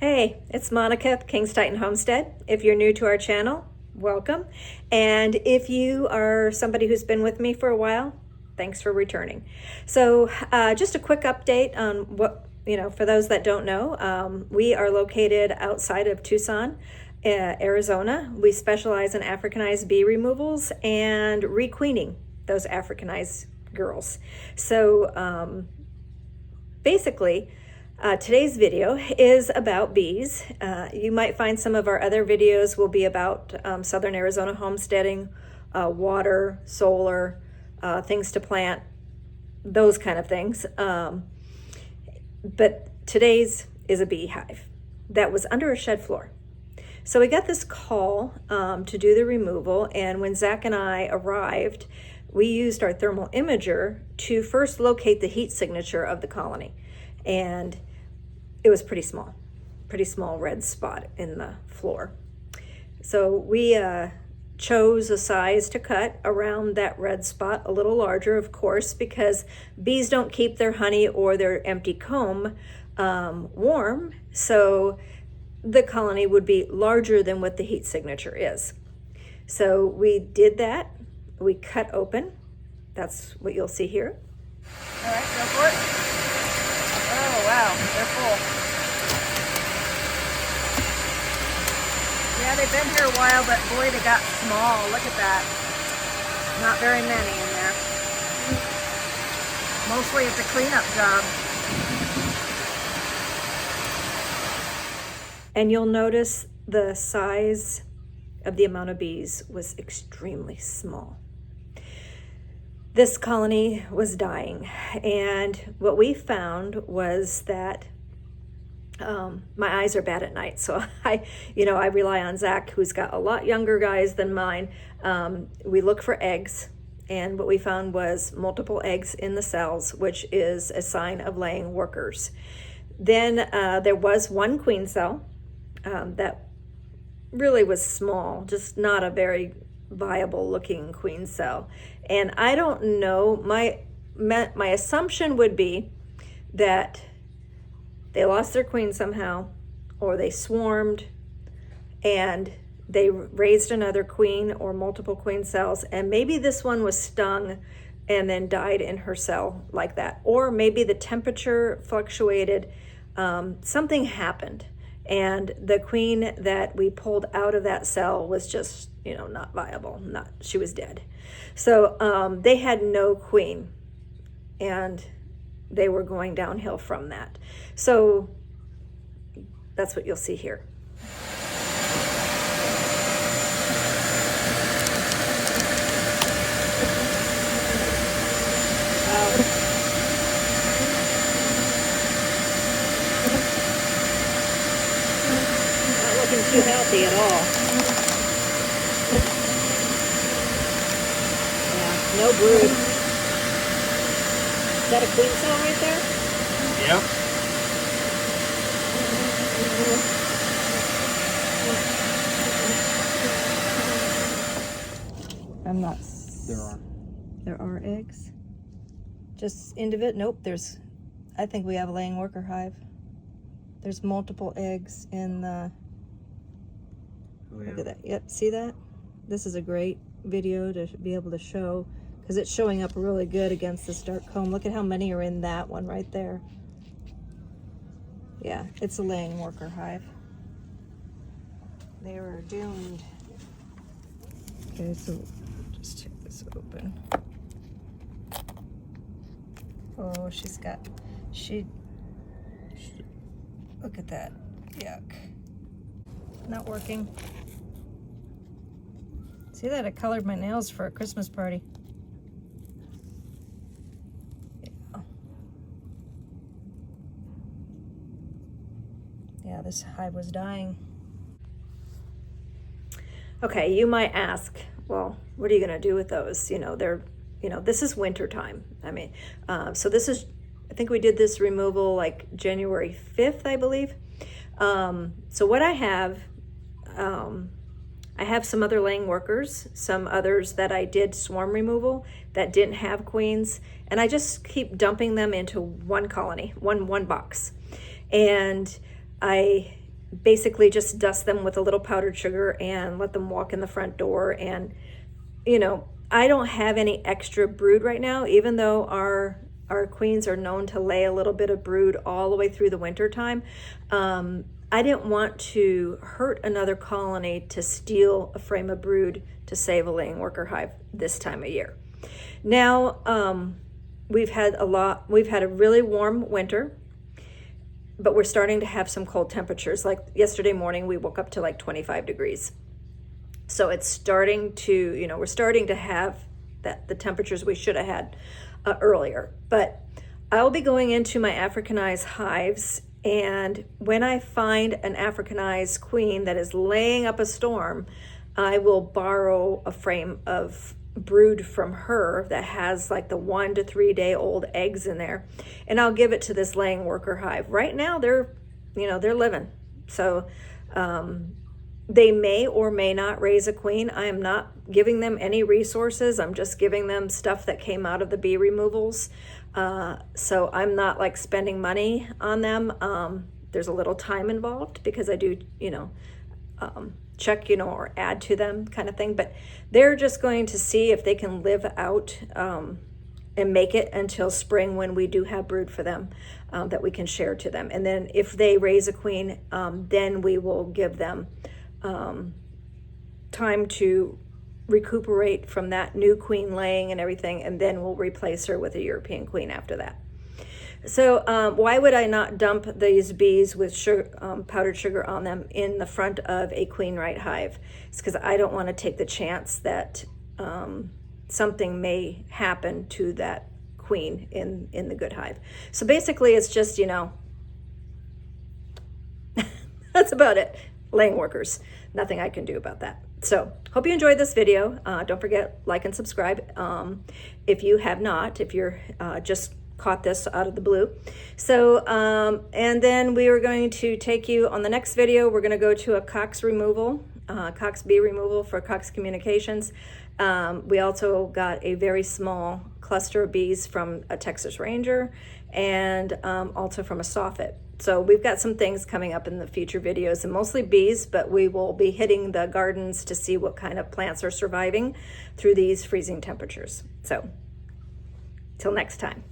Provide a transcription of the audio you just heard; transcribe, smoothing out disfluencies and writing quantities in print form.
Hey, it's Monica at King's Titan Homestead. If you're new to our channel, welcome. And if you are somebody who's been with me for a while, thanks for returning. So just a quick update on what, for those that don't know, we are located outside of Tucson, Arizona. We specialize in Africanized bee removals and requeening those Africanized girls. So basically, today's video is about bees. You might find some of our other videos will be about Southern Arizona homesteading, water, solar, things to plant, those kind of things. But today's is a beehive that was under a shed floor. So we got this call to do the removal, and when Zach and I arrived, we used our thermal imager to first locate the heat signature of the colony. And it was pretty small red spot in the floor. So we chose a size to cut around that red spot, a little larger, of course, because bees don't keep their honey or their empty comb warm. So the colony would be larger than what the heat signature is. So we did that. We cut open. That's what you'll see here. All right, go for it. Oh, wow, they're full. Yeah, they've been here a while, but boy, they got small. Look at that. Not very many in there. Mostly it's a cleanup job. And you'll notice the size of the amount of bees was extremely small. This colony was dying, and what we found was that my eyes are bad at night, so I rely on Zach, who's got a lot younger guys than mine. We look for eggs, and what we found was multiple eggs in the cells, which is a sign of laying workers. Then there was one queen cell that really was small, just not a very viable looking queen cell. And I don't know, my assumption would be that they lost their queen somehow, or they swarmed and they raised another queen or multiple queen cells, and maybe this one was stung and then died in her cell like that. Or maybe the temperature fluctuated, something happened, and the queen that we pulled out of that cell was just, not viable. She was dead. So they had no queen, and they were going downhill from that. So that's what you'll see here. Not looking too healthy at all. No brood. Is that a queen cell right there? Yep. I'm not. There are eggs. Just individual. Nope. I think we have a laying worker hive. There's multiple eggs in the. Oh, yeah. Look at that. Yep. See that? This is a great video to be able to show, because it's showing up really good against this dark comb. Look at how many are in that one right there. Yeah, it's a laying worker hive. They were doomed. Okay, so just check this open. Oh, look at that. Yuck. Not working. See that? I colored my nails for a Christmas party. Yeah, this hive was dying. Okay, you might ask, well, what are you going to do with those? This is winter time. So this is, I think we did this removal like January 5th, I believe. So what I have some other laying workers, some others that I did swarm removal that didn't have queens, and I just keep dumping them into one colony, one box. And I basically just dust them with a little powdered sugar and let them walk in the front door. And, you know, I don't have any extra brood right now, even though our queens are known to lay a little bit of brood all the way through the winter time. I didn't want to hurt another colony to steal a frame of brood to save a laying worker hive this time of year. Now, we've had a really warm winter, but we're starting to have some cold temperatures. Like yesterday morning, we woke up to like 25 degrees. So it's starting to, you know, we're starting to have the temperatures we should have had earlier. But I'll be going into my Africanized hives, and when I find an Africanized queen that is laying up a storm, I will borrow a frame of brood from her that has like the 1 to 3 day old eggs in there, and I'll give it to this laying worker hive. Right now they're living. So they may or may not raise a queen. I am not giving them any resources. I'm just giving them stuff that came out of the bee removals. So I'm not like spending money on them. There's a little time involved because I do, check, or add to them kind of thing. But they're just going to see if they can live out and make it until spring, when we do have brood for them that we can share to them. And then if they raise a queen, then we will give them time to recuperate from that new queen laying and everything, and then we'll replace her with a European queen after that. So why would I not dump these bees with sugar, powdered sugar on them in the front of a queen right hive? It's because I don't want to take the chance that something may happen to that queen in the good hive. So basically it's just, that's about it. Laying workers, nothing I can do about that. So hope you enjoyed this video. Don't forget, like and subscribe if you have not, if you're just caught this out of the blue. So and then we are going to take you on the next video. We're going to go to a Cox removal, Cox bee removal for Cox Communications. We also got a very small cluster of bees from a Texas Ranger, and also from a soffit. So we've got some things coming up in the future videos, and mostly bees, but we will be hitting the gardens to see what kind of plants are surviving through these freezing temperatures. So till next time.